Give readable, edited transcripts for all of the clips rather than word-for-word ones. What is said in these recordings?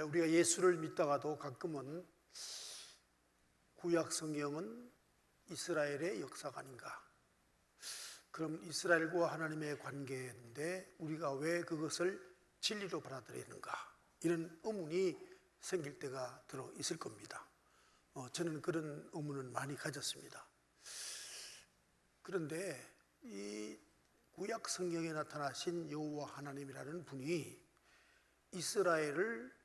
우리가 예수를 믿다가도 가끔은 구약 성경은 이스라엘의 역사가 아닌가, 그럼 이스라엘과 하나님의 관계인데 우리가 왜 그것을 진리로 받아들이는가, 이런 의문이 생길 때가 들어 있을 겁니다. 저는 그런 의문을 많이 가졌습니다. 그런데 이 구약 성경에 나타나신 여호와 하나님이라는 분이 이스라엘을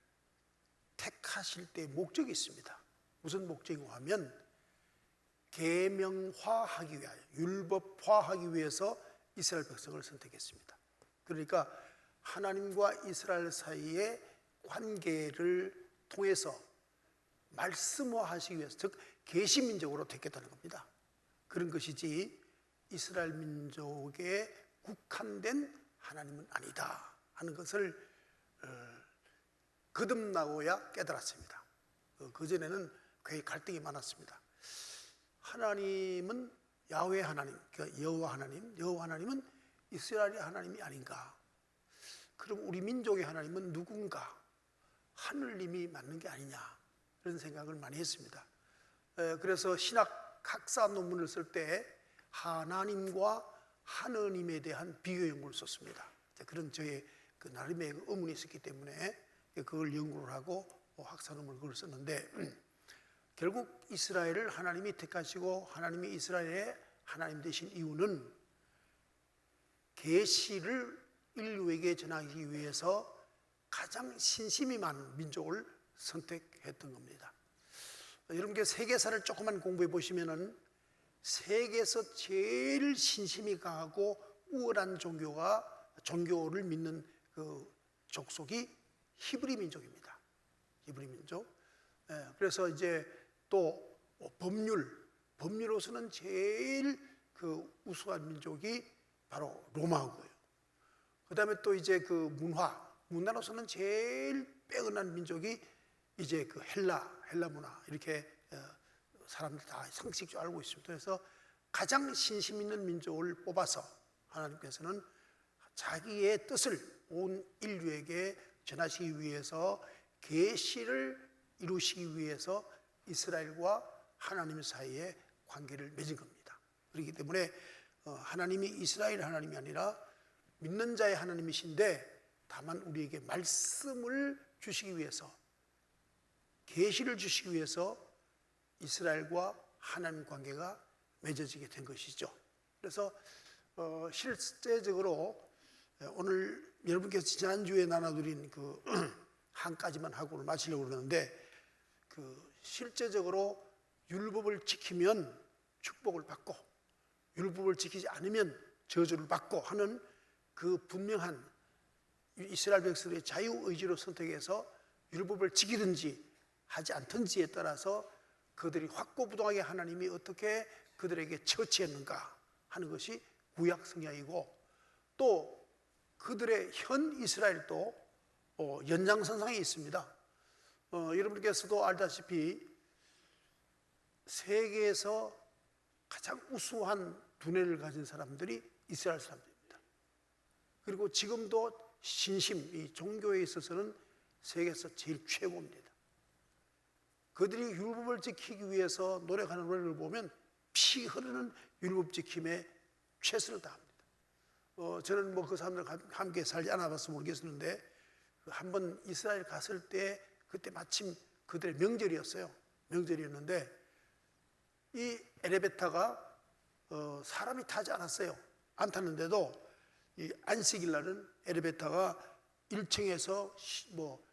택하실 때 목적이 있습니다. 무슨 목적이고 하면 계명화하기 위하여, 율법화하기 위해서 이스라엘 백성을 선택했습니다. 그러니까 하나님과 이스라엘 사이의 관계를 통해서 말씀화하시기 위해서, 즉 계시민족으로 택했다는 겁니다. 그런 것이지 이스라엘 민족에 국한된 하나님은 아니다 하는 것을 거듭나고야 깨달았습니다. 그전에는 굉장히 갈등이 많았습니다. 하나님은 야훼 하나님, 그러니까 여호와 하나님은 이스라엘의 하나님이 아닌가? 그럼 우리 민족의 하나님은 누군가? 하느님이 맞는 게 아니냐? 그런 생각을 많이 했습니다. 그래서 신학 학사 논문을 쓸 때 하나님과 하느님에 대한 비교 연구를 썼습니다. 그런 저의 그 나름의 의문이 있었기 때문에 그걸 연구를 하고 학사 논문을 그걸 썼는데, 결국 이스라엘을 하나님이 택하시고 하나님이 이스라엘의 하나님 되신 이유는 계시를 인류에게 전하기 위해서 가장 신심이 많은 민족을 선택했던 겁니다. 여러분께 세계사를 조금만 공부해 보시면은 세계에서 제일 신심이 강하고 우월한 종교를 믿는 그 족속이 히브리 민족입니다. 히브리 민족. 그래서 이제 또 법률로서는 제일 그 우수한 민족이 바로 로마고요. 그다음에 또 이제 그 문화로서는 제일 빼어난 민족이 이제 그 헬라 문화, 이렇게 사람들 다 상식적으로 알고 있습니다. 그래서 가장 신심 있는 민족을 뽑아서 하나님께서는 자기의 뜻을 온 인류에게 전하시기 위해서, 계시를 이루시기 위해서 이스라엘과 하나님 사이에 관계를 맺은 겁니다. 그렇기 때문에 하나님이 이스라엘 하나님이 아니라 믿는 자의 하나님이신데, 다만 우리에게 말씀을 주시기 위해서, 계시를 주시기 위해서 이스라엘과 하나님 관계가 맺어지게 된 것이죠. 그래서 실제적으로 오늘 여러분께서 지난주에 나눠드린 그 한 가지만 하고 마치려고 그러는데, 그 실제적으로 율법을 지키면 축복을 받고 율법을 지키지 않으면 저주를 받고 하는 그 분명한 이스라엘 백성의 자유의지로 선택해서 율법을 지키든지 하지 않든지에 따라서 그들이 확고부동하게 하나님이 어떻게 그들에게 처치했는가 하는 것이 구약 성경이고, 또 그들의 현 이스라엘도 연장선상에 있습니다. 여러분께서도 알다시피 세계에서 가장 우수한 두뇌를 가진 사람들이 이스라엘 사람들입니다. 그리고 지금도 신심, 이 종교에 있어서는 세계에서 제일 최고입니다. 그들이 율법을 지키기 위해서 노력하는 노력을 보면 피 흐르는 율법 지킴에 최선을 다합니다. 저는 그 사람들과 함께 살지 않아봐서 모르겠었는데, 한번 이스라엘 갔을 때 그때 마침 그들의 명절이었는데 이 엘리베이터가 사람이 타지 않았어요. 안 탔는데도 이 안식일 날은 엘리베이터가 1층에서 뭐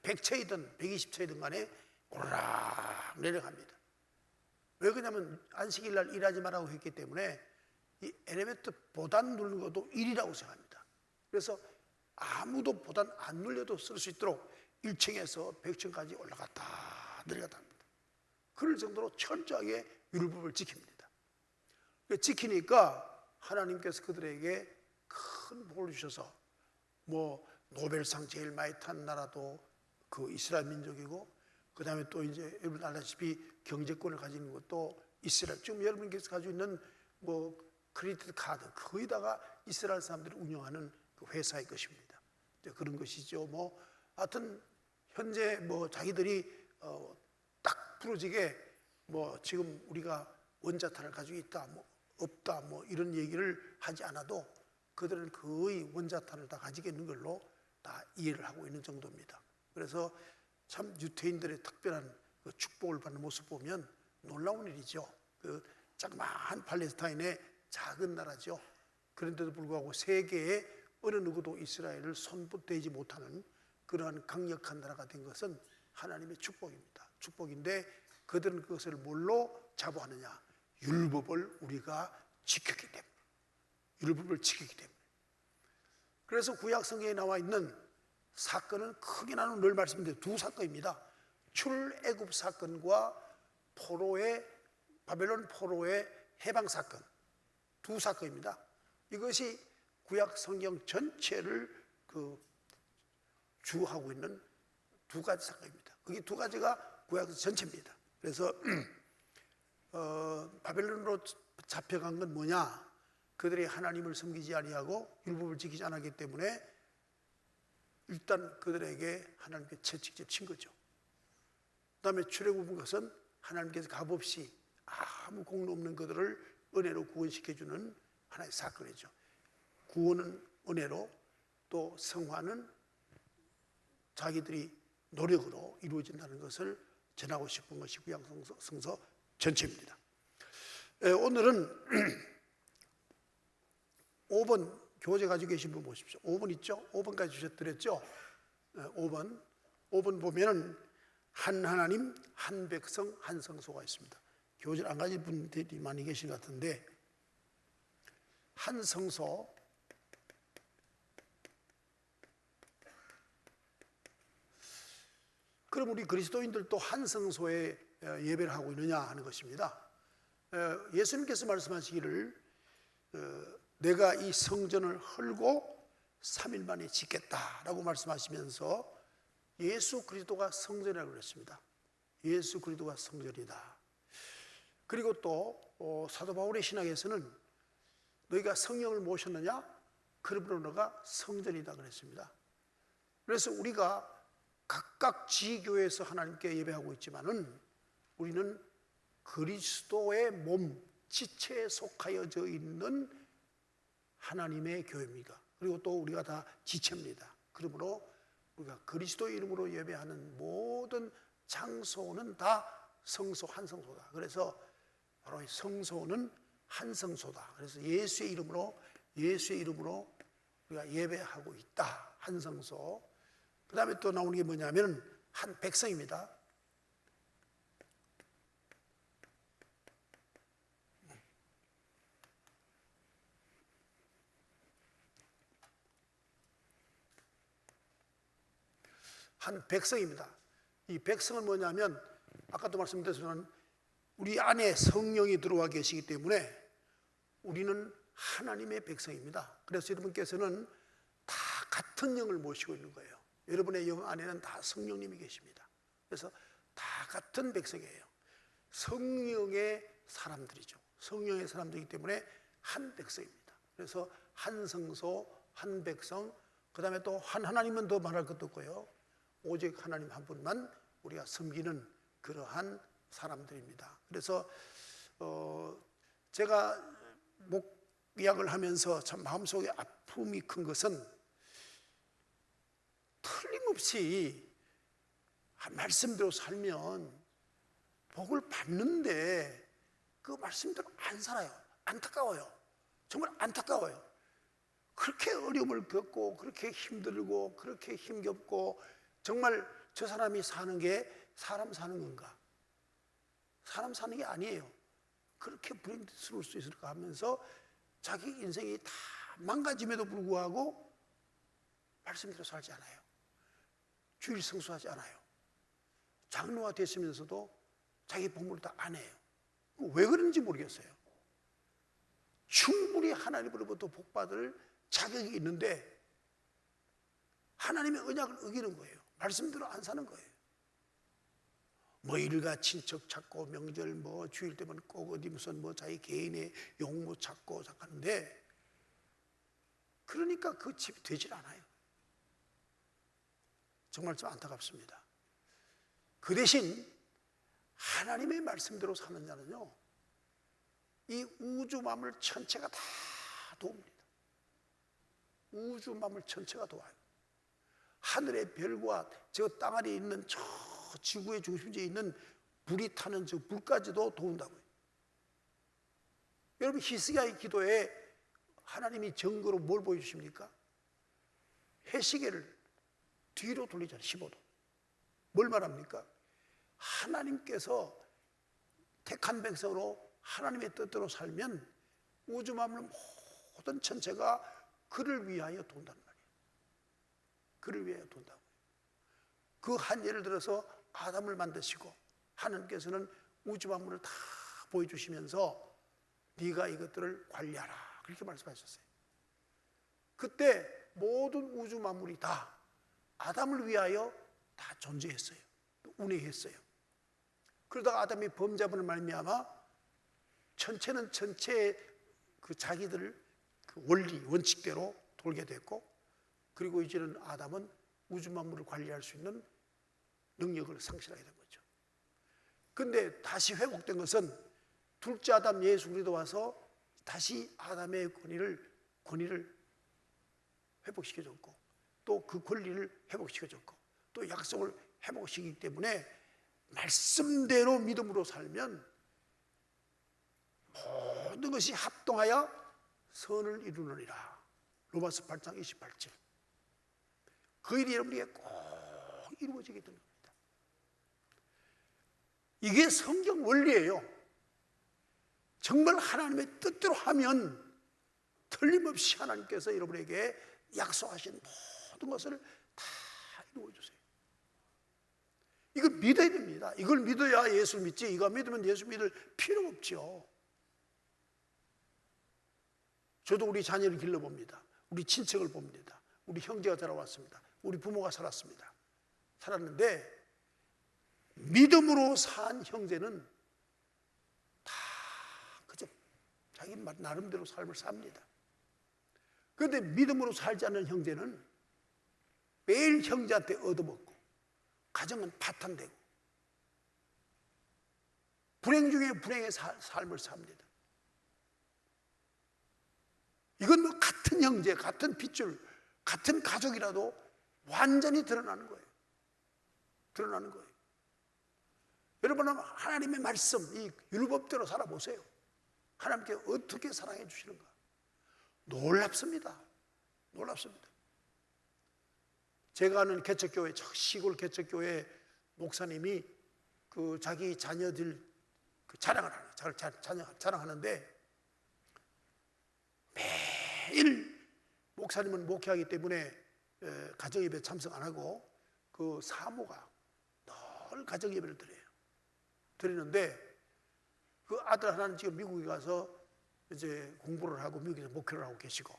100채이든 120채이든 간에 오르락 내려갑니다. 왜 그러냐면 안식일 날 일하지 말라고 했기 때문에 이 엘리베이터 보단 누르는 것도 일이라고 생각합니다. 그래서 아무도 보단 안 눌려도 쓸 수 있도록 1층에서 100층까지 올라갔다 내려갔다 합니다. 그럴 정도로 철저하게 율법을 지킵니다. 지키니까 하나님께서 그들에게 큰 복을 주셔서, 뭐 노벨상 제일 많이 탄 나라도 그 이스라엘 민족이고, 그 다음에 또 이제 여러분 알다시피 경제권을 가지는 것도 이스라엘, 지금 여러분께서 가지고 있는 뭐 크레디트 카드 거의 다가 이스라엘 사람들이 운영하는 그 회사의 것입니다. 그런 것이죠. 뭐 하여튼 현재 뭐 자기들이 딱 부러지게 뭐 지금 우리가 원자탄을 가지고 있다, 뭐 없다, 뭐 이런 얘기를 하지 않아도 그들은 거의 원자탄을 다 가지고 있는 걸로 다 이해를 하고 있는 정도입니다. 그래서 참 유태인들의 특별한 그 축복을 받는 모습 보면 놀라운 일이죠. 그 자그마한 팔레스타인의 작은 나라죠. 그런데도 불구하고 세계에 어느 누구도 이스라엘을 손대지 못하는 그러한 강력한 나라가 된 것은 하나님의 축복입니다. 축복인데 그들은 그것을 뭘로 자부하느냐? 율법을 우리가 지켰기 때문에. 율법을 지켰기 때문에. 그래서 구약 성경에 나와 있는 사건은 크게 나누면 늘 말씀드린 두 사건입니다. 출애굽 사건과 바벨론 포로의 해방 사건, 두 사건입니다. 이것이 구약 성경 전체를 주하고 있는 두 가지 사건입니다. 그게 두 가지가 구약 전체입니다. 그래서 바벨론으로 잡혀간 건 뭐냐? 그들이 하나님을 섬기지 아니하고 율법을 지키지 않았기 때문에 일단 그들에게 하나님께 채찍질 친 거죠. 그다음에 출애굽은 것은 하나님께서 값없이 아무 공로 없는 그들을 은혜로 구원시켜주는 하나의 사건이죠. 구원은 은혜로, 또 성화는 자기들이 노력으로 이루어진다는 것을 전하고 싶은 것이 구약 성서 전체입니다. 오늘은 5번 교재 가지고 계신 분 보십시오. 5번 있죠? 5번까지 주셨더랬죠? 5번 보면은 한 하나님, 한 백성, 한 성소가 있습니다. 교재를 안 가진 분들이 많이 계신 것 같은데, 한 성소, 그럼 우리 그리스도인들도 한 성소에 예배를 하고 있느냐 하는 것입니다. 예수님께서 말씀하시기를 내가 이 성전을 헐고 3일 만에 짓겠다라고 말씀하시면서 예수 그리스도가 성전이라고 그랬습니다. 예수 그리스도가 성전이다. 그리고 또 사도 바울의 신학에서는 너희가 성령을 모셨느냐? 그러므로 너가 성전이다 그랬습니다. 그래서 우리가 각각 지교회에서 하나님께 예배하고 있지만은 우리는 그리스도의 몸, 지체에 속하여져 있는 하나님의 교회입니다. 그리고 또 우리가 다 지체입니다. 그러므로 우리가 그리스도의 이름으로 예배하는 모든 장소는 다 성소, 한 성소다. 그래서 바로 이 성소는 한 성소다. 그래서 예수의 이름으로 우리가 예배하고 있다. 한 성소. 그 다음에 또 나오는 게 뭐냐면 한 백성입니다. 한 백성입니다. 이 백성은 뭐냐면 아까도 말씀드렸지만 우리 안에 성령이 들어와 계시기 때문에 우리는 하나님의 백성입니다. 그래서 여러분께서는 다 같은 영을 모시고 있는 거예요. 여러분의 영 안에는 다 성령님이 계십니다. 그래서 다 같은 백성이에요. 성령의 사람들이죠. 성령의 사람들이기 때문에 한 백성입니다. 그래서 한 성소, 한 백성, 그 다음에 또 한 하나님은 더 말할 것도 없고요. 오직 하나님 한 분만 우리가 섬기는 그러한 사람들입니다. 그래서 제가 목약을 하면서 참 마음속에 아픔이 큰 것은 틀림없이 말씀대로 살면 복을 받는데 그 말씀대로 안 살아요. 안타까워요. 정말 안타까워요. 그렇게 어려움을 겪고 그렇게 힘들고 그렇게 힘겹고 정말 저 사람이 사는 게 사람 사는 건가? 사람 사는 게 아니에요. 그렇게 불행스러울 수 있을까 하면서 자기 인생이 다 망가짐에도 불구하고 말씀대로 살지 않아요. 주일 성수하지 않아요. 장로가 됐으면서도 자기 복무를 다 안 해요. 왜 그런지 모르겠어요. 충분히 하나님으로부터 복받을 자격이 있는데 하나님의 언약을 어기는 거예요. 말씀대로 안 사는 거예요. 뭐 일가 친척 찾고 명절 뭐 주일 때면 꼭 어디 무슨 뭐 자기 개인의 용모 찾고 하는데 그러니까 그 집이 되질 않아요. 정말 좀 안타깝습니다. 그 대신 하나님의 말씀대로 사는 자는요, 이 우주 만물 전체가 다 도웁니다. 우주 만물 전체가 도와요. 하늘의 별과 저 땅 아래에 있는 저 지구의 중심지에 있는 불이 타는 저 불까지도 도운다고요. 여러분, 히스기야의 기도에 하나님이 증거로 뭘 보여주십니까? 해시계를 뒤로 돌리잖아요. 15도. 뭘 말합니까? 하나님께서 택한 백성으로 하나님의 뜻대로 살면 우주 만물 모든 전체가 그를 위하여 돈다는 말이에요. 그를 위하여 돈다고요. 그 한 예를 들어서 아담을 만드시고 하나님께서는 우주 만물을 다 보여주시면서 네가 이것들을 관리하라, 그렇게 말씀하셨어요. 그때 모든 우주 만물이 다 아담을 위하여 다 존재했어요. 또 운행했어요. 그러다가 아담이 범죄함으로 말미암아 전체는 전체의 그 자기들 그 원리 원칙대로 돌게 됐고, 그리고 이제는 아담은 우주 만물을 관리할 수 있는 능력을 상실하게 된 거죠. 근데 다시 회복된 것은 둘째 아담 예수 그리스도 와서 다시 아담의 권위를 회복시켜줬고, 또 그 권리를 회복시켜줬고, 또 약속을 회복시키기 때문에 말씀대로 믿음으로 살면 모든 것이 합동하여 선을 이루느니라. 로마서 8장 28절. 그 일이 여러분에게 꼭 이루어지게 된 겁니다. 이게 성경 원리예요. 정말 하나님의 뜻대로 하면 틀림없이 하나님께서 여러분에게 약속하신 모든 것을 다 이루어주세요. 이걸 믿어야 됩니다. 이걸 믿어야 예수를 믿지, 이거 믿으면 예수 믿을 필요가 없죠. 저도 우리 자녀를 길러봅니다. 우리 친척을 봅니다. 우리 형제가 자라왔습니다. 우리 부모가 살았는데 믿음으로 산 형제는 다 그저 자기 나름대로 삶을 삽니다. 그런데 믿음으로 살지 않는 형제는 매일 형제한테 얻어먹고 가정은 파탄되고 불행 중에 불행의 삶을 삽니다. 이건 뭐 같은 형제, 같은 핏줄, 같은 가족이라도 완전히 드러나는 거예요. 드러나는 거예요. 여러분은 하나님의 말씀, 이 율법대로 살아보세요. 하나님께 어떻게 사랑해 주시는가? 놀랍습니다. 놀랍습니다. 제가 아는 개척교회, 시골 개척교회 목사님이 그 자기 자녀들 자랑하는데 매일 목사님은 목회하기 때문에 가정예배 참석 안 하고 그 사모가 늘 가정예배를 드리는데 그 아들 하나는 지금 미국에 가서 이제 공부를 하고 미국에서 목회를 하고 계시고,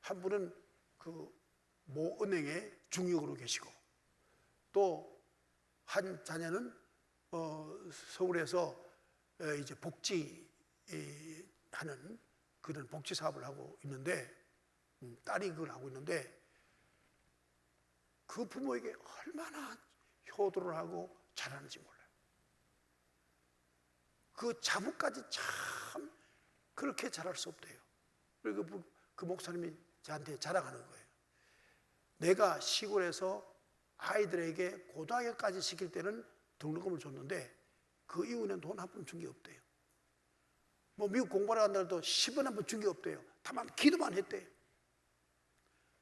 한 분은 그 모 은행의 중역으로 계시고, 또 한 자녀는 서울에서 이제 복지 하는 그런 복지 사업을 하고 있는데, 딸이 그걸 하고 있는데 그 부모에게 얼마나 효도를 하고 잘하는지 몰라요. 그 자부까지 참 그렇게 잘할 수 없대요. 그리고 그 목사님이 저한테 자랑하는 거예요. 내가 시골에서 아이들에게 고등학교까지 시킬 때는 등록금을 줬는데 그 이후에는 돈 한 푼 준 게 없대요. 뭐 미국 공부하러 간다 해도 10원 한 번 준 게 없대요. 다만 기도만 했대요.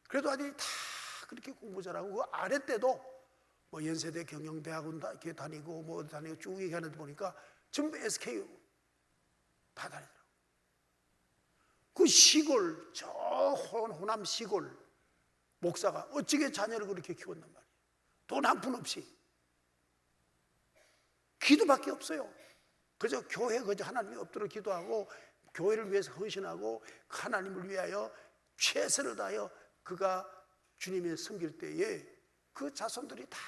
그래도 아들이 다 그렇게 공부 잘하고, 그 아래 때도 뭐 연세대 경영대학원 다니고 뭐 다니고 쭉 얘기하는 데 보니까 전부 SKU 다 다니더라고요. 그 시골, 저 호남 시골 목사가 어찌게 자녀를 그렇게 키웠단 말이에요. 돈 한 푼 없이. 기도밖에 없어요. 그저 교회 그저 하나님이 엎드려 기도하고 교회를 위해서 헌신하고 하나님을 위하여 최선을 다하여 그가 주님의 섬길 때에 그 자손들이 다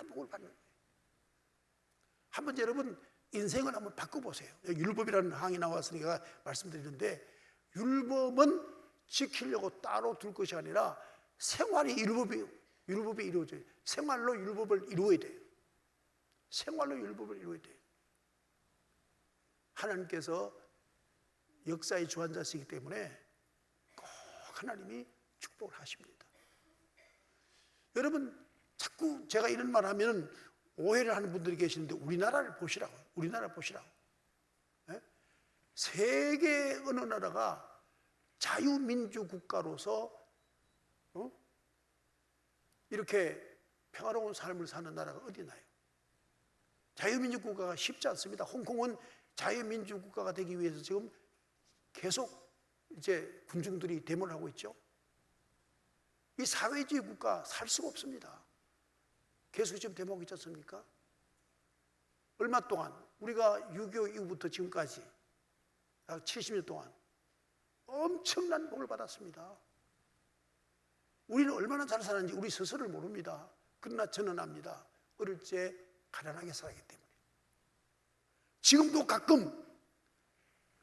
복을 받는 거예요. 한번 여러분 인생을 한번 바꿔보세요. 여기 율법이라는 항이 나왔으니까 말씀드리는데, 율법은 지키려고 따로 둘 것이 아니라 생활이 율법이 이루어져요. 생활로 율법을 이루어야 돼요. 생활로 율법을 이루어야 돼요. 하나님께서 역사의 주관자시기 때문에 꼭 하나님이 축복을 하십니다. 여러분, 자꾸 제가 이런 말 하면 오해를 하는 분들이 계시는데 우리나라를 보시라고. 우리나라를 보시라고. 네? 세계 어느 나라가 자유민주 국가로서 이렇게 평화로운 삶을 사는 나라가 어디 있나요? 자유민주 국가가 쉽지 않습니다. 홍콩은 자유민주 국가가 되기 위해서 지금 계속 이제 군중들이 데모를 하고 있죠. 이 사회주의 국가 살 수가 없습니다. 계속 지금 데모하고 있지 않습니까? 얼마 동안 우리가 6.25 이후부터 지금까지 약 70년 동안 엄청난 복을 받았습니다. 우리는 얼마나 잘 살았는지 우리 스스로를 모릅니다. 그러나 저는 압니다. 어릴 때 가난하게 살았기 때문에. 지금도 가끔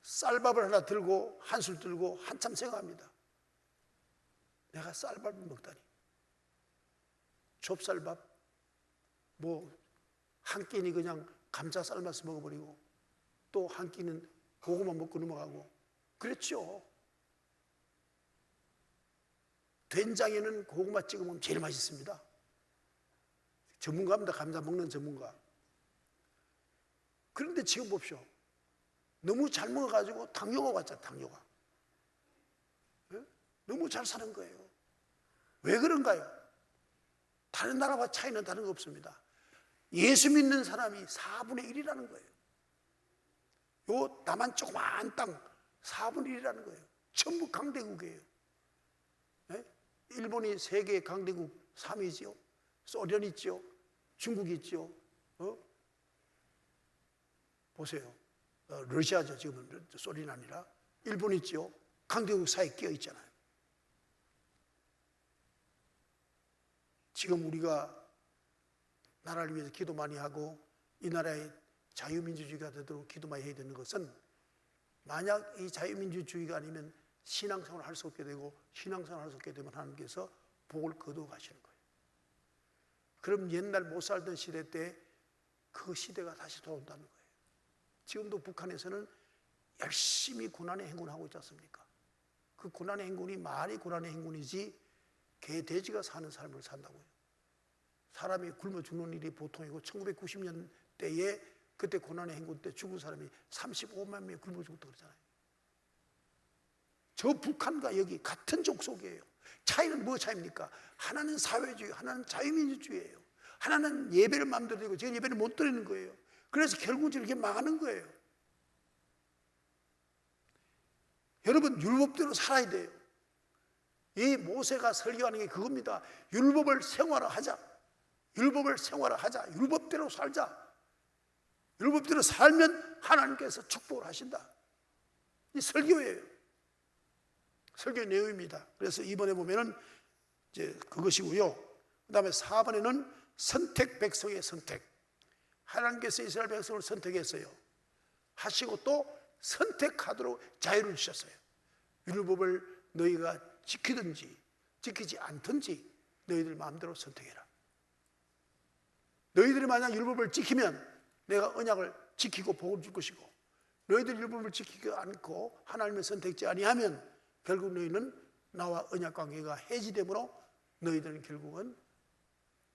쌀밥을 하나 들고 한술 들고 한참 생각합니다. 내가 쌀밥을 먹다니. 좁쌀밥 뭐 한 끼니 그냥 감자 삶아서 먹어버리고 또 한 끼는 고구마 먹고 넘어가고 그랬죠. 된장에는 고구마 찍어 먹으면 제일 맛있습니다. 전문가입니다. 감자 먹는 전문가. 그런데 지금 봅시오. 너무 잘 먹어가지고 당뇨가 왔잖아요. 당뇨가. 네? 너무 잘 사는 거예요. 왜 그런가요? 다른 나라와 차이는 다른 거 없습니다. 예수 믿는 사람이 4분의 1이라는 거예요. 요 남한 조그만 땅 4분의 1이라는 거예요. 전부 강대국이에요. 네? 일본이 세계 강대국 3위지요. 소련이 있죠. 중국이 있죠. 보세요. 러시아죠. 지금은 소련이 아니라 일본이 있죠. 강대국 사이에 끼어 있잖아요. 지금 우리가 나라를 위해서 기도 많이 하고 이 나라의 자유민주주의가 되도록 기도 많이 해야 되는 것은 만약 이 자유민주주의가 아니면 신앙생활을 할 수 없게 되고 신앙생활을 할 수 없게 되면 하나님께서 복을 거두어 가시는 거예요. 그럼 옛날 못 살던 시대 때 그 시대가 다시 돌아온다는 거예요. 지금도 북한에서는 열심히 고난의 행군하고 있지 않습니까? 그 고난의 행군이 말이 고난의 행군이지 개, 돼지가 사는 삶을 산다고요. 사람이 굶어 죽는 일이 보통이고 1990년대에 그때 고난의 행군 때 죽은 사람이 35만 명이 굶어 죽었다고 그러잖아요. 저 북한과 여기 같은 족속이에요. 차이는 뭐 차이입니까? 하나는 사회주의, 하나는 자유민주주의예요. 하나는 예배를 마음대로 드리고 지금 예배를 못 드리는 거예요. 그래서 결국 이렇게 망하는 거예요. 여러분, 율법대로 살아야 돼요. 이 모세가 설교하는 게 그겁니다. 율법을 생활화하자. 율법을 생활화하자. 율법대로 살자. 율법대로 살면 하나님께서 축복을 하신다. 이 설교예요. 설교의 내용입니다. 그래서 이번에 보면은 이제 그것이고요. 그 다음에 4번에는 선택 백성의 선택. 하나님께서 이스라엘 백성을 선택했어요. 하시고 또 선택하도록 자유를 주셨어요. 율법을 너희가 지키든지 지키지 않든지 너희들 마음대로 선택해라. 너희들이 만약 율법을 지키면 내가 언약을 지키고 복을 줄 것이고 너희들 율법을 지키지 않고 하나님의 선택지 아니하면 결국 너희는 나와 언약 관계가 해지되므로 너희들은 결국은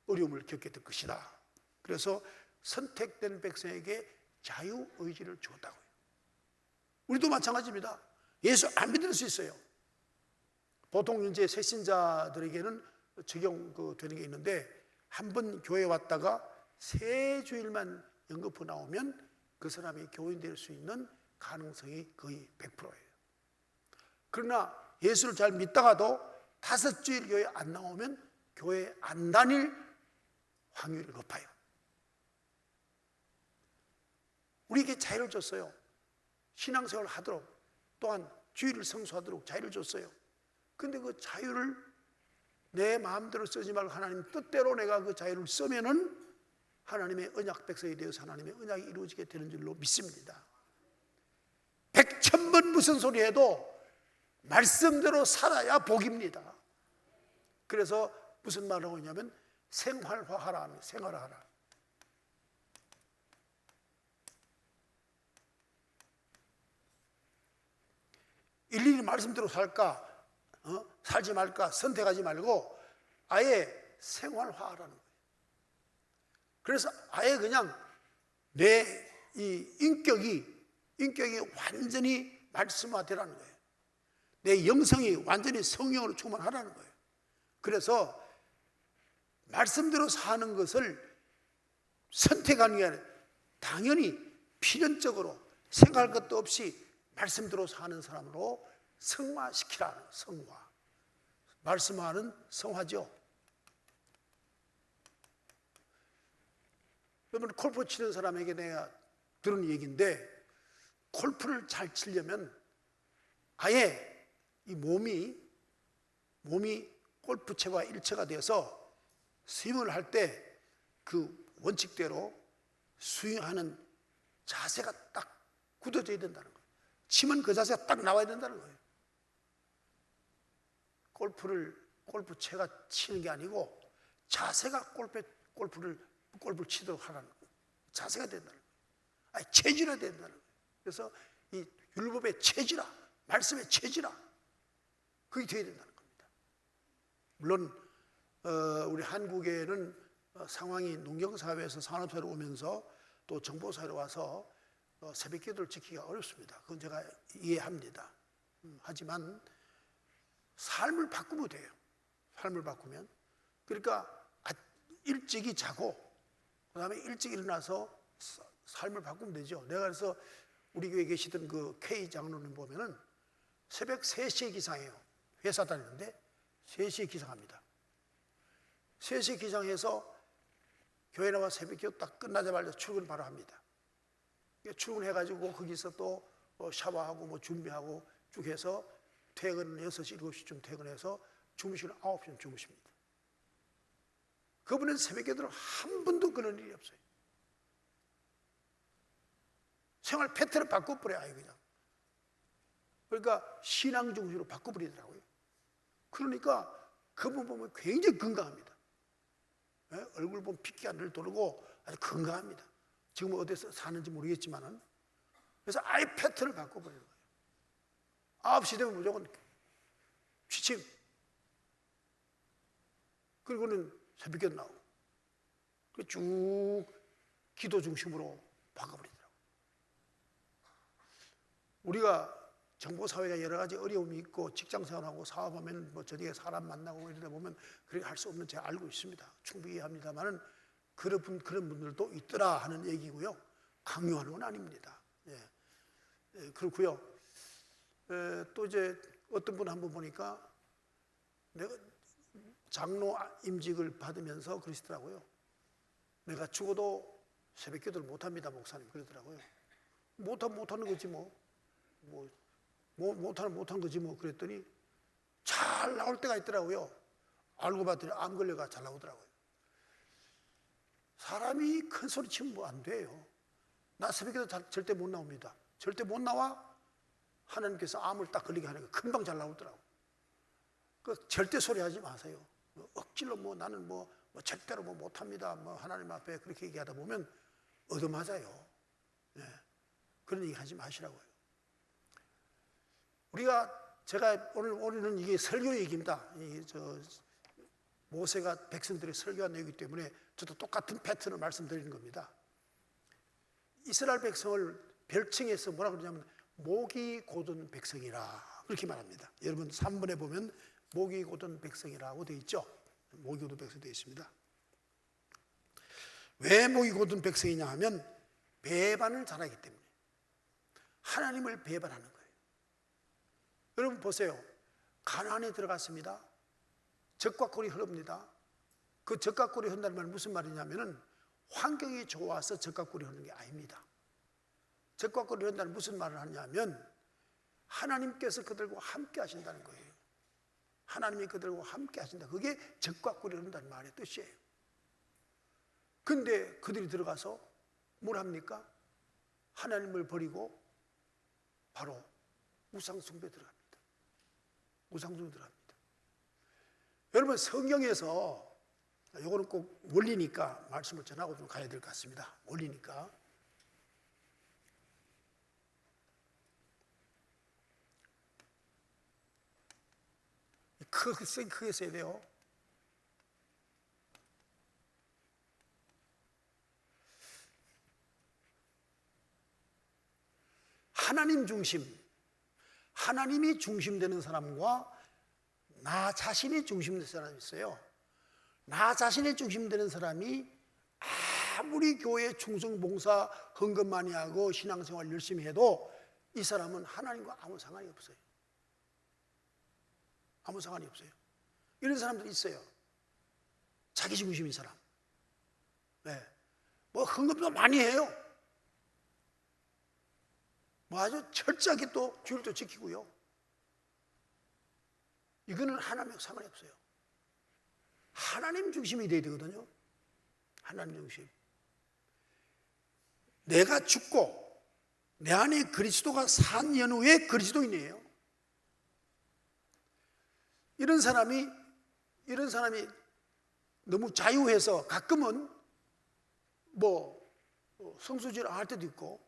어려움을 겪게 될 것이다. 그래서 선택된 백성에게 자유의지를 주었다고요. 우리도 마찬가지입니다. 예수 안 믿을 수 있어요. 보통 이제 새신자들에게는 적용되는 게 있는데 한 번 교회에 왔다가 세 주일만 연급부 나오면 그 사람이 교인 될 수 있는 가능성이 거의 100%예요. 그러나 예수를 잘 믿다가도 5주일 교회 안 나오면 교회 안 다닐 확률이 높아요. 우리에게 자유를 줬어요. 신앙생활을 하도록 또한 주의를 성수하도록 자유를 줬어요. 근데 그 자유를 내 마음대로 쓰지 말고 하나님 뜻대로 내가 그 자유를 쓰면은 하나님의 언약 백성이 되어서 하나님의 언약이 이루어지게 되는 줄로 믿습니다. 100,000번 무슨 소리 해도 말씀대로 살아야 복입니다. 그래서 무슨 말을 하고 있냐면 생활화하라 합니다. 생활화하라. 일일이 말씀대로 살까, 살지 말까 선택하지 말고 아예 생활화하라는 거예요. 그래서 아예 그냥 내 이 인격이 완전히 말씀화되라는 거예요. 내 영성이 완전히 성령으로 충만하라는 거예요. 그래서 말씀대로 사는 것을 선택하는 게 아니라 당연히 필연적으로 생각할 것도 없이 말씀대로 사는 사람으로 성화시키라는 성화. 말씀화는 성화죠. 여러분 골프 치는 사람에게 내가 들은 얘기인데, 골프를 잘 치려면 아예 이 몸이 골프채와 일체가 되어서 스윙을 할 때 그 원칙대로 스윙하는 자세가 딱 굳어져야 된다는 거예요. 치면 그 자세가 딱 나와야 된다는 거예요. 골프채가 치는 게 아니고 자세가 골프를 치도록 하라는 거예요. 자세가 된다는 거예요. 아니, 체질화 된다는 거예요. 그래서 이 율법의 체질화, 말씀의 체질화, 그게 돼야 된다는 겁니다. 물론 우리 한국에는 상황이 농경사회에서 산업사회로 오면서 또 정보사회로 와서 새벽기도를 지키기가 어렵습니다. 그건 제가 이해합니다. 하지만 삶을 바꾸면 돼요. 삶을 바꾸면. 그러니까 일찍이 자고 그 다음에 일찍 일어나서 삶을 바꾸면 되죠. 내가 그래서 우리 교회에 계시던 그 K 장로님 보면은 새벽 3시에 기상해요. 회사 다니는데 3시에 기상합니다. 3시에 기상해서 교회 나와 새벽기도 딱 끝나자마자 출근 바로 합니다. 출근해가지고 거기서 또 샤워하고 뭐 준비하고 쭉 해서 퇴근 6시, 7시쯤 퇴근해서 주무시는 9시쯤 주무십니다. 그분은 새벽기도를 한 번도 그런 일이 없어요. 생활 패턴을 바꿔버려요, 아예 그냥. 그러니까 신앙 중심으로 바꿔버리더라고요. 그러니까 그분 보면 굉장히 건강합니다. 얼굴 보면 핏기가 늘 도르고 아주 건강합니다. 지금 어디서 사는지 모르겠지만은. 그래서 아예 패턴을 바꿔버리는 거예요. 9시 되면 무조건 취침. 그리고는 새벽기도 나오고. 쭉 기도 중심으로 바꿔버리더라고요. 우리가 정보사회가 여러 가지 어려움이 있고 직장생활하고 사업하면 뭐 저녁에 사람 만나고 이러다 보면 그렇게 할 수 없는 제가 알고 있습니다. 충분히 이해합니다만은 그런 분들도 있더라 하는 얘기고요. 강요하는 건 아닙니다. 그렇고요. 또 이제 어떤 분 한번 보니까 내가 장로 임직을 받으면서 그러시더라고요. 내가 죽어도 새벽기도를 못합니다, 목사님. 그러더라고요. 못하는 거지 못하는 거지 뭐. 그랬더니 잘 나올 때가 있더라고요. 알고 봤더니 암 걸려가 잘 나오더라고요. 사람이 큰 소리 치면 뭐 안 돼요. 나 새벽기도 절대 못 나옵니다. 절대 못 나와. 하나님께서 암을 딱 걸리게 하니까 금방 잘 나오더라고요. 그 절대 소리 하지 마세요. 억지로 나는 절대로 못합니다. 하나님 앞에 그렇게 얘기하다 보면 얻어맞아요. 그런 얘기 하지 마시라고요. 제가 오늘은 이게 설교 얘기입니다. 모세가 백성들의 설교한 내용이기 때문에 저도 똑같은 패턴을 말씀드리는 겁니다. 이스라엘 백성을 별칭해서 뭐라 그러냐면 목이 곧은 백성이라 그렇게 말합니다. 여러분 3번에 보면 목이 곧은 백성이라고 되어 있죠. 목이 곧은 백성이 되어 있습니다. 왜 목이 곧은 백성이냐 하면 배반을 잘하기 때문에 하나님을 배반하는 거예요. 여러분 보세요. 가나안에 들어갔습니다. 적과 꿀이 흐릅니다. 그 적과 꿀이 흐른다는 말은 무슨 말이냐면은 환경이 좋아서 적과 꿀이 흐르는 게 아닙니다. 적과 꿀이 흐른다는 무슨 말을 하냐면 하나님께서 그들과 함께 하신다는 거예요. 하나님이 그들과 함께 하신다. 그게 적과 꿀이 흐른다는 말의 뜻이에요. 근데 그들이 들어가서 뭘 합니까? 하나님을 버리고 바로 우상숭배에 들어갑니다. 우상숭배에 들어갑니다. 여러분 성경에서 이거는 꼭 원리니까 말씀을 전하고 좀 가야 될 것 같습니다. 원리니까. 크게 써야 돼요. 하나님 중심, 하나님이 중심되는 사람과 나 자신이 중심되는 사람이 있어요. 나 자신이 중심되는 사람이 아무리 교회 충성, 봉사, 헌금 많이 하고 신앙생활 열심히 해도 이 사람은 하나님과 아무 상관이 없어요. 아무 상관이 없어요. 이런 사람들이 있어요. 자기 중심인 사람. 네. 뭐 헌금도 많이 해요. 뭐 아주 철저하게 또 규율도 지키고요. 이거는 하나님과 상관이 없어요. 하나님 중심이 돼야 되거든요. 하나님 중심. 내가 죽고 내 안에 그리스도가 산 연후의 그리스도인이에요. 이런 사람이 너무 자유해서 가끔은 뭐 성수질 안 할 때도 있고,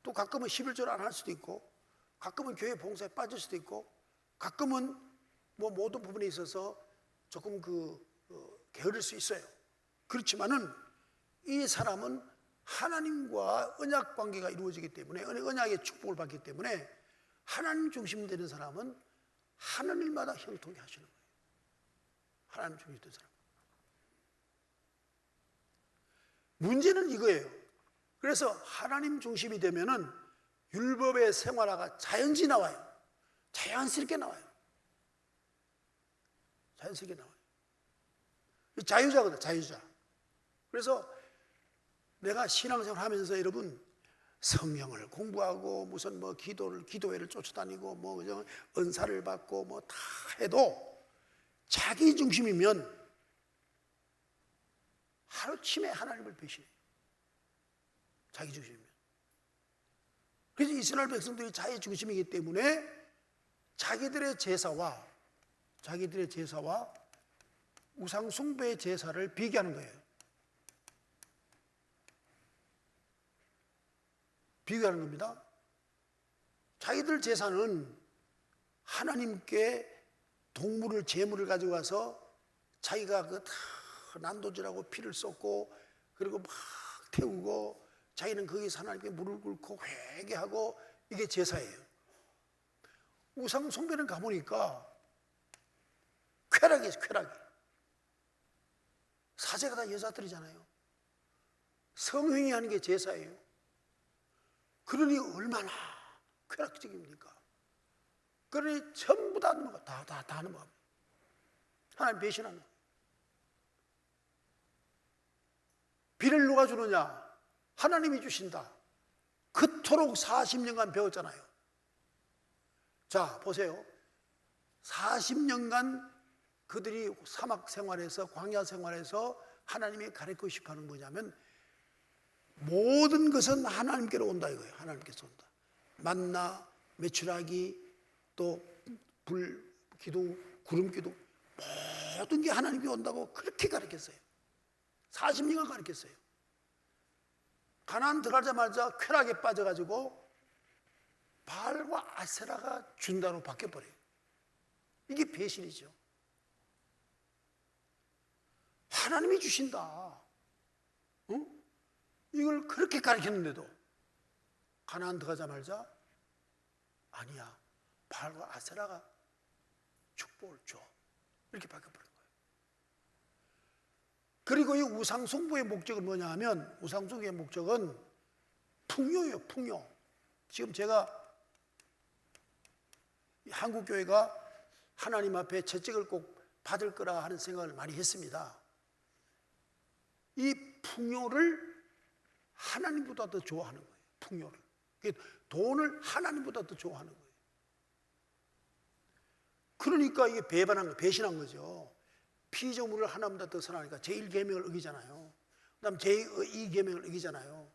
또 가끔은 11절 안 할 수도 있고, 가끔은 교회 봉사에 빠질 수도 있고, 가끔은 뭐 모든 부분에 있어서 조금 게으를 수 있어요. 그렇지만은 이 사람은 하나님과 언약 관계가 이루어지기 때문에, 언약의 축복을 받기 때문에 하나님 중심 되는 사람은 하나님마다 형통케 하시는 거예요. 하나님 중심 되는 사람. 문제는 이거예요. 그래서 하나님 중심이 되면은 율법의 생활화가 자연스럽게 나와요. 자연스럽게 나와요. 자연스럽게 나와요. 자유자거든, 자유자. 그래서 내가 신앙생활 하면서 여러분 성경을 공부하고 무슨 뭐 기도회를 쫓아다니고 뭐 은사를 받고 뭐 다 해도 자기 중심이면 하루침에 하나님을 배신해요. 자기 중심이면. 그래서 이스라엘 백성들이 자기 중심이기 때문에 자기들의 제사와 우상 숭배의 제사를 비교하는 거예요. 비교하는 겁니다. 자기들 제사는 하나님께 동물을, 제물을 가지고 와서 자기가 다 난도질하고 피를 쏟고 그리고 막 태우고 자기는 거기서 하나님께 무릎 꿇고 회개하고, 이게 제사예요. 우상 숭배는 가보니까 쾌락이에요, 쾌락이. 사제가 다 여자들이잖아요. 성행위 하는 게 제사예요. 그러니 얼마나 쾌락적입니까? 그러니 전부 다 넘어가. 다 넘어가. 하나님 배신하는 거예요. 비를 누가 주느냐? 하나님이 주신다. 그토록 40년간 배웠잖아요. 자, 보세요. 40년간 그들이 사막 생활에서, 광야 생활에서 하나님이 가르치고 싶어 하는 뭐냐면 모든 것은 하나님께로 온다 이거예요. 하나님께서 온다. 만나, 메추라기, 또 불, 기둥, 구름 기둥, 모든 게 하나님께 온다고 그렇게 가르쳤어요. 40년간 가르쳤어요. 가나안 들어가자마자 쾌락에 빠져가지고 바알과 아세라가 준다로 바뀌어버려요. 이게 배신이죠. 하나님이 주신다. 응? 이걸 그렇게 가르쳤는데도 가나안 들어가자마자 아니야, 바알과 아세라가 축복을 줘. 이렇게 바뀌어버린 거예요. 그리고 이 우상숭배의 목적은 뭐냐 하면, 우상숭배의 목적은 풍요예요, 풍요. 지금 제가 한국교회가 하나님 앞에 채찍을 꼭 받을 거라 하는 생각을 많이 했습니다. 이 풍요를 하나님보다 더 좋아하는 거예요. 풍요를. 돈을 하나님보다 더 좋아하는 거예요. 그러니까 이게 배신한 거죠. 피조물을 하나님보다 더 사랑하니까 제1계명을 어기잖아요. 그다음 제2계명을 어기잖아요.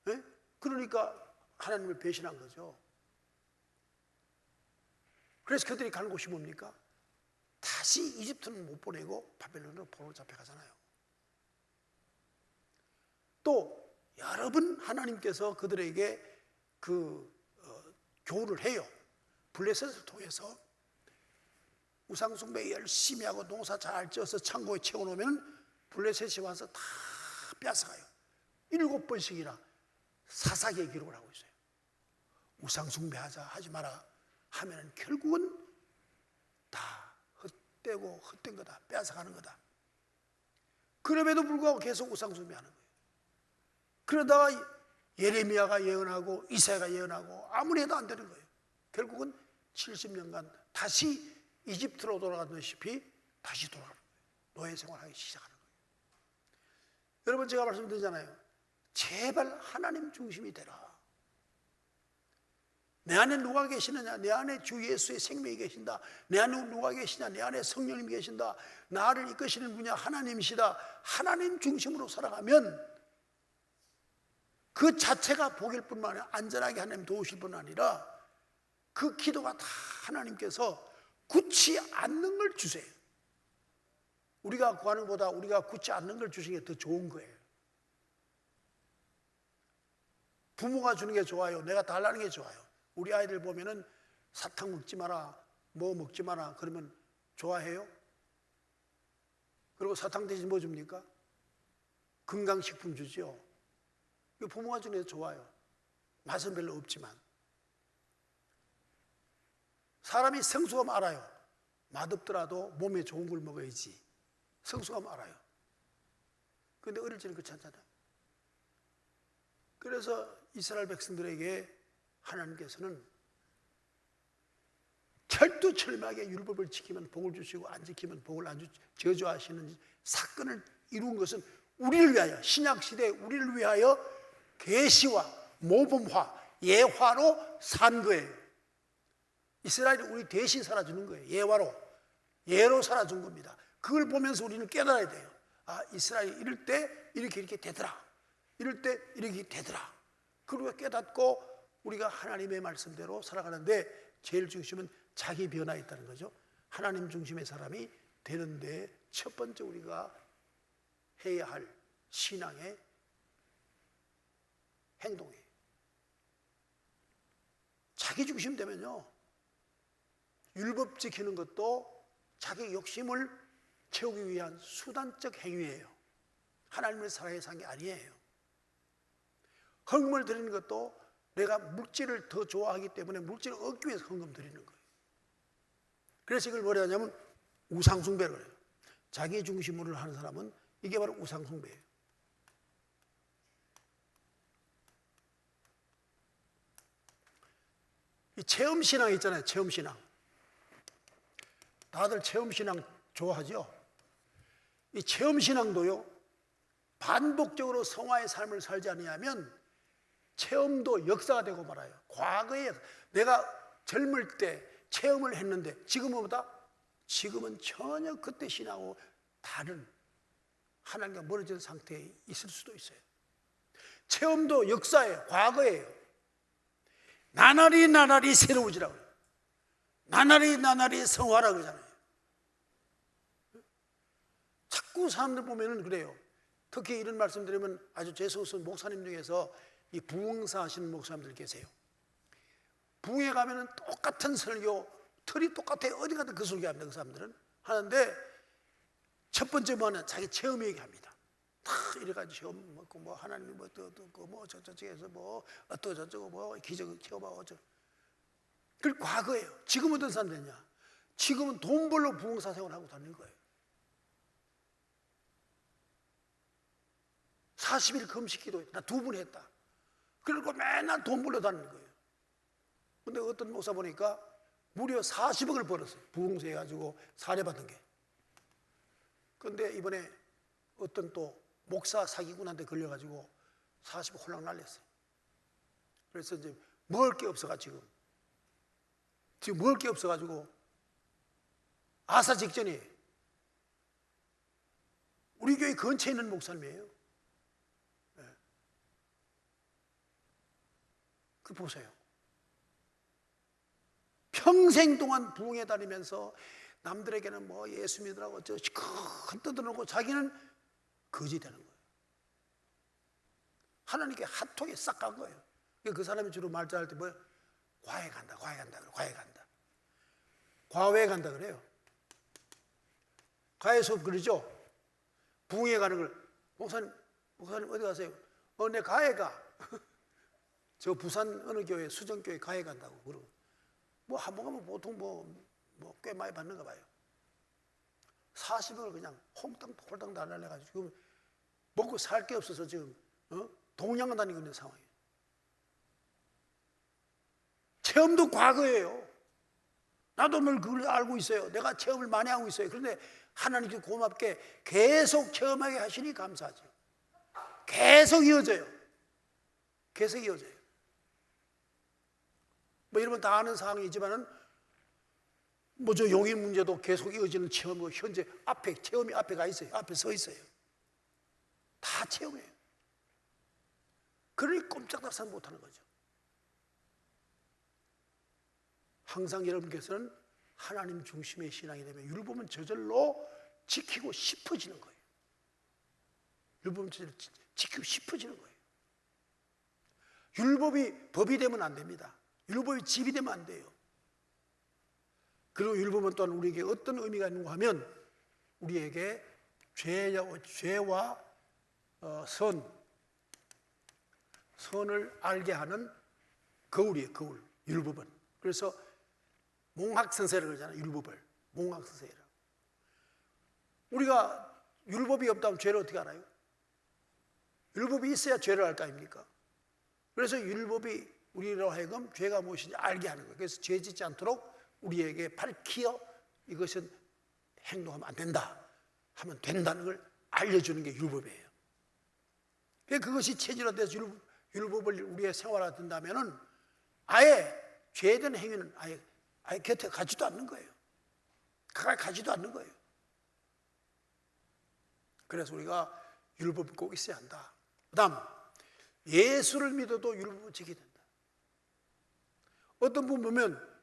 네? 그러니까 하나님을 배신한 거죠. 그래서 그들이 가는 곳이 뭡니까? 다시 이집트는 못 보내고 바벨론으로 포로로 잡혀가잖아요. 또 여러 번 하나님께서 그들에게 교훈을 해요. 블레셋을 통해서 우상숭배 열심히 하고 농사 잘 지어서 창고에 채워놓으면 블레셋이 와서 다 뺏어가요. 7번씩이나 사사기에 기록을 하고 있어요. 우상숭배하자 하지 마라 하면 결국은 다 헛되고 헛된 거다, 뺏어가는 거다. 그럼에도 불구하고 계속 우상숭배하는 거예요. 그러다가 예레미야가 예언하고 이사야가 예언하고 아무리 해도 안 되는 거예요. 결국은 70년간 다시 이집트로 돌아가다시피 다시 돌아가는 거예요. 노예 생활하기 시작하는 거예요. 여러분, 제가 말씀드리잖아요. 제발 하나님 중심이 되라. 내 안에 누가 계시느냐? 내 안에 주 예수의 생명이 계신다. 내 안에 누가 계시냐? 내 안에 성령님이 계신다. 나를 이끄시는 분이 하나님이시다. 하나님 중심으로 살아가면 그 자체가 복일 뿐만 아니라 안전하게 하나님 도우실 뿐 아니라 그 기도가 다 하나님께서 굳지 않는 걸 주세요. 우리가 구하는 것보다 우리가 굳지 않는 걸 주시는 게 더 좋은 거예요. 부모가 주는 게 좋아요. 내가 달라는 게 좋아요. 우리 아이들 보면은 사탕 먹지 마라, 뭐 먹지 마라 그러면 좋아해요? 그리고 사탕 대신 뭐 줍니까? 건강식품 주지요. 이거 부모가 주는 게 좋아요. 맛은 별로 없지만. 사람이 성숙하면 알아요. 맛없더라도 몸에 좋은 걸 먹어야지. 성숙하면 알아요. 그런데 어릴 적은 그렇지 않잖아요. 그래서 이스라엘 백성들에게 하나님께서는 철두철미하게 율법을 지키면 복을 주시고 안 지키면 복을 안 주시고 저주하시는 사건을 이룬 것은 우리를 위하여, 신약시대에 우리를 위하여 계시와 모범화, 예화로 산 거예요. 이스라엘이 우리 대신 살아주는 거예요. 예로 살아준 겁니다. 그걸 보면서 우리는 깨달아야 돼요. 아, 이스라엘이 이럴 때 이렇게 되더라. 이럴 때 이렇게 되더라. 그리고 깨닫고 우리가 하나님의 말씀대로 살아가는데 제일 중심은 자기 변화에 있다는 거죠. 하나님 중심의 사람이 되는데 첫 번째 우리가 해야 할 신앙의 행동이에요. 자기 중심 되면요, 율법 지키는 것도 자기 욕심을 채우기 위한 수단적 행위예요. 하나님을 사랑해 산 게 아니에요. 헌금을 드리는 것도 내가 물질을 더 좋아하기 때문에 물질을 얻기 위해서 헌금 드리는 거예요. 그래서 이걸 뭐라 하냐면 우상숭배를 해요. 자기 중심으로 하는 사람은 이게 바로 우상숭배예요. 이 체험신앙 있잖아요. 체험신앙. 다들 체험신앙 좋아하죠? 이 체험신앙도요, 반복적으로 성화의 삶을 살지 않으면 체험도 역사가 되고 말아요. 과거에 내가 젊을 때 체험을 했는데 지금은 전혀 그때 신하고 다른 하나님과 멀어진 상태에 있을 수도 있어요. 체험도 역사예요. 과거예요. 나날이 새로워지라고요. 나날이 성화라고 그러잖아요. 자꾸 사람들 보면은 그래요. 특히 이런 말씀 드리면 아주 재수없은 목사님 중에서 이 부흥사 하시는 목사님들 계세요. 부흥에 가면은 똑같은 설교, 틀이 똑같아요. 어디 가든 그 설교 합니다. 그 사람들은 하는데 첫 번째 뭐는 자기 체험 얘기합니다. 다 이래가지고 체험 먹고 뭐 하나님 뭐 저쪽에서 뭐 어쩌고 뭐 기적 체험하고 어쩌고. 그게 과거예요. 지금은 어떤 사람 되냐? 지금은 돈 벌러 부흥사 생활하고 다니는 거예요. 40일 금식 기도했다. 나 2번 했다. 그리고 맨날 돈 벌러 다니는 거예요. 근데 어떤 목사 보니까 무려 40억을 벌었어요. 부흥세 해가지고 사례받은 게. 근데 이번에 어떤 또 목사 사기꾼한테 걸려가지고 40억 홀랑 날렸어요. 그래서 이제 먹을 게 없어가지고 지금 먹을 게 없어가지고 아사 직전이에요. 우리 교회 근처에 있는 목사님이에요. 네. 그 보세요. 평생 동안 부흥에 다니면서 남들에게는 뭐 예수 믿으라고 큰 떠들어놓고 자기는 거지 되는 거예요. 하나님께 핫통에 싹 간 거예요. 그 사람이 주로 말잘할 때 뭐예요? 과외 간다. 과외 간다 그래요. 가해 수업 그러죠? 부흥회 가는 걸 목사님 어디 가세요? 내 가해 가. 저 부산 어느 교회 수정교회 가해 간다고 그러고 뭐 한 번 가면 보통 뭐 꽤 많이 받는가 봐요. 40억을 그냥 홀딱 날라내가지고 지금 먹고 살 게 없어서 지금 동양 다니고 있는 상황이에요. 체험도 과거예요. 나도 늘 그걸 알고 있어요. 내가 체험을 많이 하고 있어요. 그런데 하나님께 고맙게 계속 체험하게 하시니 감사하죠. 계속 이어져요. 계속 이어져요. 뭐 여러분 다 아는 상황이지만은 뭐 저 용인 문제도 계속 이어지는 체험이고 현재 체험이 앞에 가 있어요. 앞에 서 있어요. 다 체험이에요. 그러니 꼼짝달싹 못하는 거죠. 항상 여러분께서는 하나님 중심의 신앙이 되면 율법은 저절로 지키고 싶어지는 거예요. 율법은 저절로 지키고 싶어지는 거예요. 율법이 법이 되면 안 됩니다. 율법이 집이 되면 안 돼요. 그리고 율법은 또한 우리에게 어떤 의미가 있는가 하면 우리에게 죄와 선을 알게 하는 거울이에요. 거울. 율법은. 그래서 몽학선생이라고 그러잖아요. 율법을. 몽학선생이라고. 우리가 율법이 없다면 죄를 어떻게 알아요? 율법이 있어야 죄를 알 거 아닙니까? 그래서 율법이 우리로 하여금 죄가 무엇인지 알게 하는 거예요. 그래서 죄 짓지 않도록 우리에게 밝히어 이것은 행동하면 안 된다 하면 된다는 걸 알려주는 게 율법이에요. 그것이 체질화돼서 율법을 우리의 생활화 된다면 아예 죄된 행위는 아예 곁에 가지도 않는 거예요. 가지도 않는 거예요. 그래서 우리가 율법이 꼭 있어야 한다. 그 다음 예수를 믿어도 율법을 지켜야 된다. 어떤 분 보면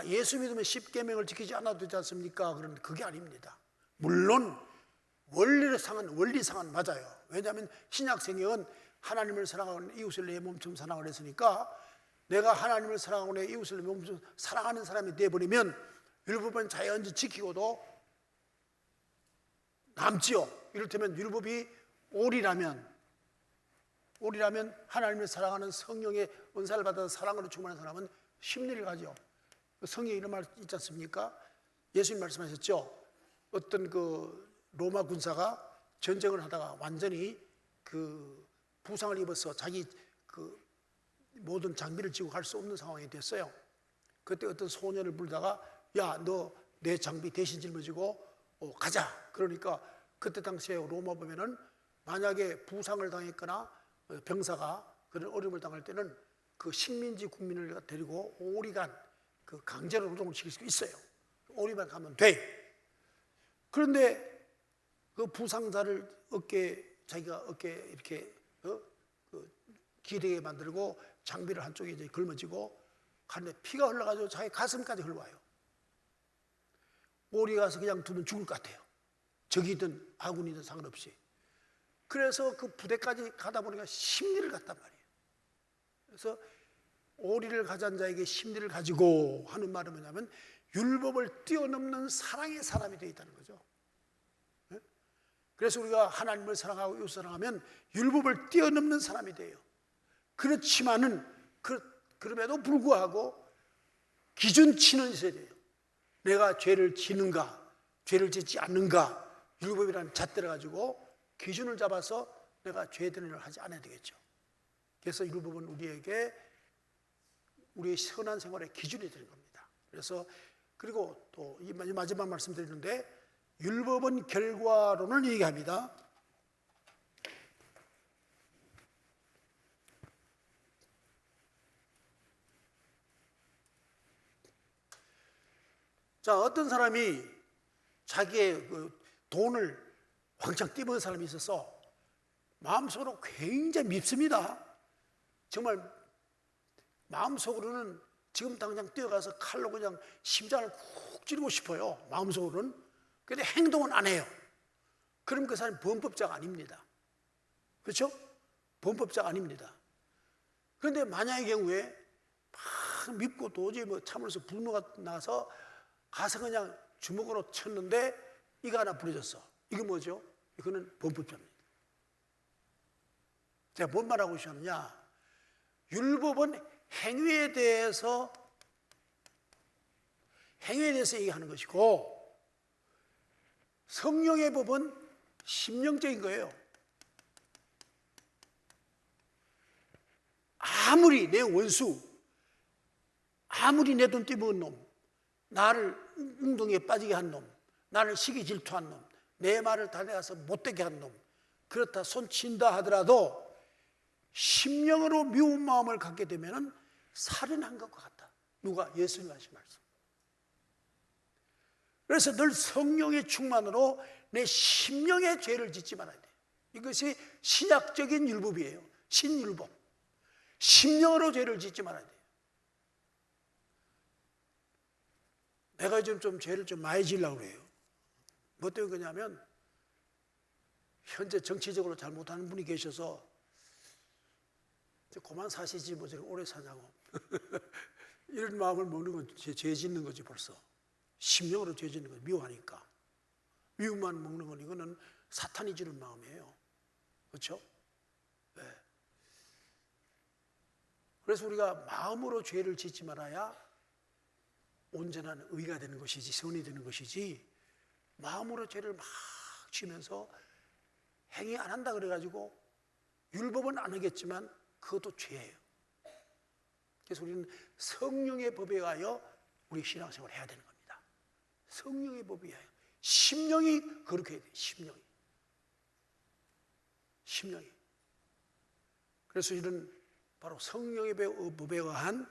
예수 믿으면 10계명을 지키지 않아도 되지 않습니까? 그런데 그게 아닙니다. 물론 원리상은 맞아요. 왜냐하면 신약성경은 하나님을 사랑하는 이웃을 내 몸처럼 사랑을 했으니까 내가 하나님을 사랑하고 내 이웃을 내 몸처럼 사랑하는 사람이 되어버리면 율법은 자연히 지키고도 남지요. 이를테면 율법이 오리라면 하나님을 사랑하는 성령의 은사를 받아서 사랑으로 충만한 사람은 심리를 가죠. 성경에 이런 말 있지 않습니까? 예수님 말씀하셨죠. 어떤 로마 군사가 전쟁을 하다가 완전히 부상을 입어서 자기 모든 장비를 지고 갈 수 없는 상황이 됐어요. 그때 어떤 소년을 부르다가 야, 너 내 장비 대신 짊어지고 가자. 그러니까 그때 당시에 로마 보면은 만약에 부상을 당했거나 병사가 그런 어려움을 당할 때는 그 식민지 국민을 데리고 오리간 강제로 노동을 시킬 수 있어요. 오리만 가면 돼. 그런데 그 부상자를 자기가 어깨에 이렇게 기대게 만들고 장비를 한쪽에 이제 걸머지고 가는데 피가 흘러가지고 자기 가슴까지 흘러와요. 오리 가서 그냥 두면 죽을 것 같아요. 적이든 아군이든 상관없이. 그래서 그 부대까지 가다 보니까 심리를 갖단 말이에요. 그래서 오리를 가진 자에게 심리를 가지고 하는 말은 뭐냐면 율법을 뛰어넘는 사랑의 사람이 되어 있다는 거죠. 그래서 우리가 하나님을 사랑하고 이웃을 사랑하면 율법을 뛰어넘는 사람이 돼요. 그렇지만은 그럼에도 불구하고 기준치는 있어야 돼요. 내가 죄를 지는가, 죄를 짓지 않는가, 율법이라는 잣대를 가지고 기준을 잡아서 내가 죄되는 일을 하지 않아야 되겠죠. 그래서 율법은 우리에게 우리의 선한 생활의 기준이 되는 겁니다. 그래서 그리고 또 이 마지막 말씀드리는데 율법은 결과론을 얘기합니다. 자, 어떤 사람이 자기의 돈을 왕창 띠먹은 사람이 있어서 마음속으로 굉장히 밉습니다. 정말 마음속으로는 지금 당장 뛰어가서 칼로 그냥 심장을 쿡 찌르고 싶어요. 마음속으로는. 그런데 행동은 안 해요. 그럼 그 사람이 범법자가 아닙니다. 그렇죠? 범법자가 아닙니다. 그런데 만약의 경우에 막 밉고 도저히 참으로서 분노가 나서 가서 그냥 주먹으로 쳤는데 이거 하나 부러졌어. 이거 뭐죠? 이거는 범법자입니다. 제가 뭔 말하고 싶냐? 율법은 행위에 대해서 얘기하는 것이고, 성령의 법은 심령적인 거예요. 아무리 내 원수, 아무리 내 돈 떼먹은 놈, 나를 웅덩이에 빠지게 한 놈, 나를 시기 질투한 놈, 내 말을 다 내가서 못되게 한 놈, 그렇다 손 친다 하더라도 심령으로 미운 마음을 갖게 되면 살인한 것과 같다. 누가? 예수님 하신 말씀. 그래서 늘 성령의 충만으로 내 심령의 죄를 짓지 말아야 돼. 이것이 신약적인 율법이에요. 신율법. 심령으로 죄를 짓지 말아야 돼. 내가 요즘 좀 죄를 좀 많이 지으려고 그래요. 뭐 때문에 그러냐면 현재 정치적으로 잘못하는 분이 계셔서 그만 사시지 뭐 저렇게 오래 사냐고 이런 마음을 먹는 건 죄 짓는 거지. 벌써 심령으로 죄 짓는 거지. 미워하니까. 미움만 먹는 건 이거는 사탄이 주는 마음이에요. 그렇죠? 네. 그래서 우리가 마음으로 죄를 짓지 말아야 온전한 의가 되는 것이지, 선이 되는 것이지, 마음으로 죄를 막 지면서 행위 안 한다 그래가지고 율법은 안 하겠지만 그것도 죄예요. 그래서 우리는 성령의 법에 의하여 우리 신앙생활을 해야 되는 겁니다. 성령의 법에 의하여. 심령이 그렇게 해야 돼요. 심령이. 그래서 이런 바로 성령의 법에 의한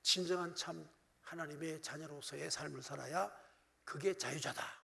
진정한 참 하나님의 자녀로서의 삶을 살아야 그게 자유자다.